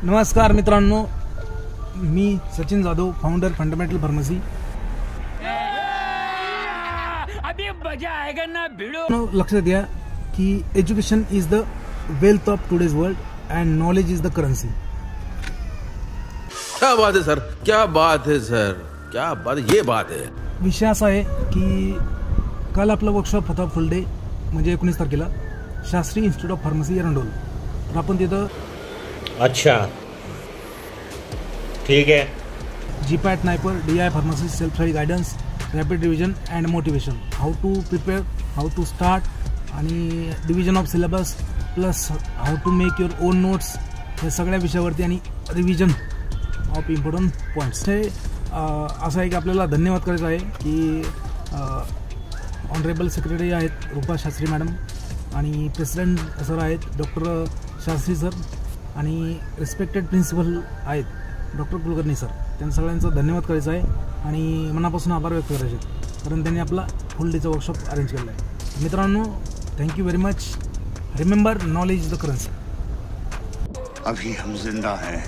नमस्कार मित्रांनो, मी Sachin Jadhav, founder fundamental pharmacy. अभी मजा आएगा ना भिड़ो। लक्षात घ्या की education is the wealth of today's world and knowledge is the currency. क्या बात है सर, क्या बात है सर, क्या बात, ये बात है। विषय असा आहे की काल आपला वर्कशॉप होता फुल डे, म्हणजे 19 तारखेला Shastri institute of pharmacy Erandol. तर आपण तिथं अच्छा ठीक है, GPAT NIPER DI pharmacy self study guidance, rapid revision and motivation, how to prepare, how to start आणि division of syllabus plus how to make your own notes, या सगळ्या विषयावरती आणि रिव्हिजन ऑफ इम्पॉर्टंट पॉईंट्स। हे असं आहे की आपल्याला धन्यवाद करायचा आहे की ऑनरेबल सेक्रेटरी आहेत रूपा शास्त्री मॅडम आणि प्रेसिडेंट सर आहेत डॉक्टर शास्त्री सर आणि रिस्पेक्टेड प्रिन्सिपल आहेत डॉक्टर कुलकर्णी सर। त्यांना सगळ्यांचा धन्यवाद करायचा आहे आणि मनापासून आभार व्यक्त करायचे आहेत कारण त्यांनी आपला फुल डेचा वर्कशॉप अरेंज केला आहे। मित्रांनो, thank you very much. Remember, knowledge is the currency. अभी हम जिंदा हैं।